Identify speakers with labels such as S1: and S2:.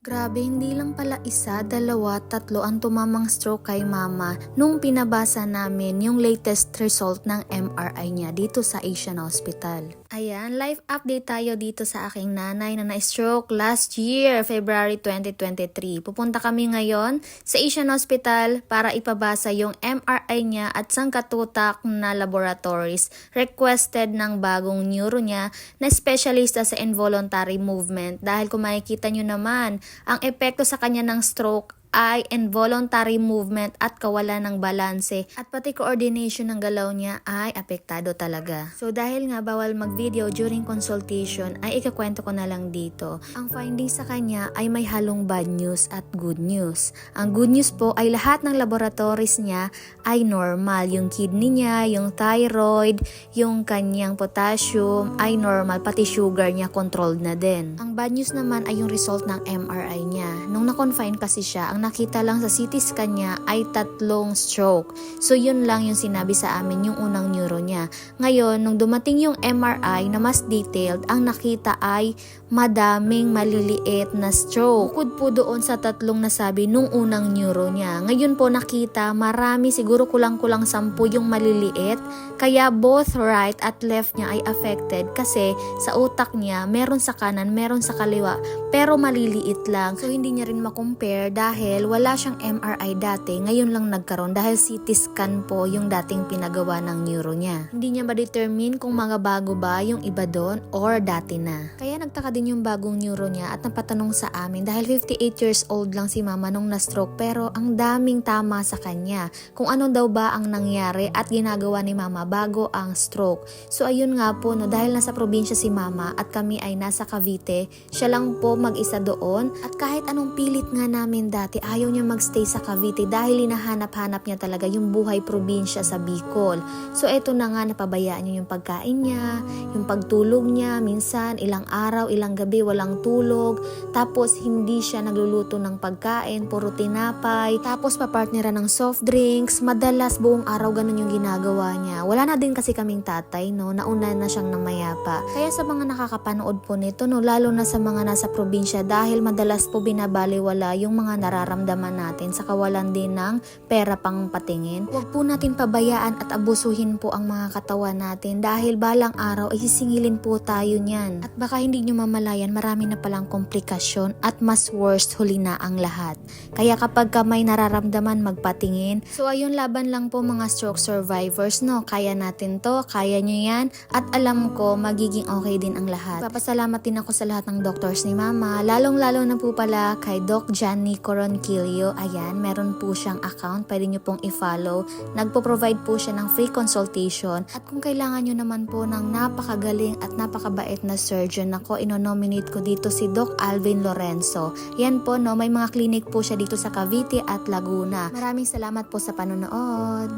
S1: Grabe, hindi lang pala isa, dalawa, tatlo ang tumamang stroke kay mama nung pinabasa namin yung latest result ng MRI niya dito sa Asian Hospital. Ayan, live update tayo dito sa aking nanay na na-stroke last year, February 2023. Pupunta kami ngayon sa Asian Hospital para ipabasa yung MRI niya at sangkatutak na laboratories requested ng bagong neuro niya na specialista sa involuntary movement. Dahil kung makikita nyo naman, ang epekto sa kanya ng stroke ay involuntary movement at kawalan ng balanse at pati coordination ng galaw niya ay apektado talaga. So dahil nga bawal mag-video during consultation ay ikakwento ko na lang dito. Ang findings sa kanya ay may halong bad news at good news. Ang good news po ay lahat ng laboratories niya ay normal. Yung kidney niya, yung thyroid, yung kanyang potassium ay normal, pati sugar niya controlled na din. Ang bad news naman ay yung result ng MRI niya. Nung na-confine kasi siya, ang nakita lang sa CT scan niya ay 3 stroke. So yun lang yung sinabi sa amin yung unang neuro niya. Ngayon, nung dumating yung MRI na mas detailed, ang nakita ay madaming maliliit na stroke. Bukod po doon sa 3 nasabi nung unang neuro niya. Ngayon po nakita marami, siguro kulang-kulang 10 yung maliliit. Kaya both right at left niya ay affected kasi sa utak niya meron sa kanan, meron sa kaliwa, pero maliliit lang. So hindi niya rin makompare dahil wala siyang MRI dati, ngayon lang nagkaroon dahil CT scan po yung dating pinagawa ng neuro niya. Hindi niya ma-determine kung mga bago ba yung iba doon or dati na. Kaya nagtaka din yung bagong neuro niya at napatanong sa amin dahil 58 years old lang si mama nung na-stroke pero ang daming tama sa kanya. Kung ano daw ba ang nangyari at ginagawa ni mama bago ang stroke. So ayun nga po, no, dahil nasa probinsya si mama at kami ay nasa Cavite, siya lang po mag-isa doon at kahit anong pilit nga namin dati, ayaw niya magstay sa Cavite dahil hinahanap-hanap niya talaga yung buhay probinsya sa Bicol. So eto na nga, napabayaan niya yung pagkain niya, yung pagtulog niya, minsan ilang araw, ilang gabi walang tulog, tapos hindi siya nagluluto ng pagkain, puro tinapay, tapos papartneran ng soft drinks, madalas buong araw ganun yung ginagawa niya. Wala na din kasi kaming tatay, no, nauna na siyang namayapa. Kaya sa mga nakakapanood po nito, no, lalo na sa mga nasa probinsya dahil madalas po binabaliwala yung mga nararamdaman natin sa kawalan din ng pera pang patingin. Huwag po natin pabayaan at abusuhin po ang mga katawan natin dahil balang araw ay sisingilin po tayo niyan. At baka hindi nyo mamalayan, marami na palang komplikasyon at mas worst huli na ang lahat. Kaya kapag ka may nararamdaman, magpatingin. So ayun, laban lang po mga stroke survivors, no? Kaya natin to, kaya nyo yan at alam ko magiging okay din ang lahat. Papasalamat din ako sa lahat ng doctors ni mama, lalong-lalo na po pala kay Doc Johnny Coronquillo. Ayan, meron po siyang account, pwede nyo pong i-follow. Nagpo-provide po siya ng free consultation at kung kailangan nyo naman po ng napakagaling at napakabait na surgeon, ako inonominate ko dito si Doc Alvin Lorenzo. Yan po, no, may mga clinic po siya dito sa Cavite at Laguna. Maraming salamat po sa panonood.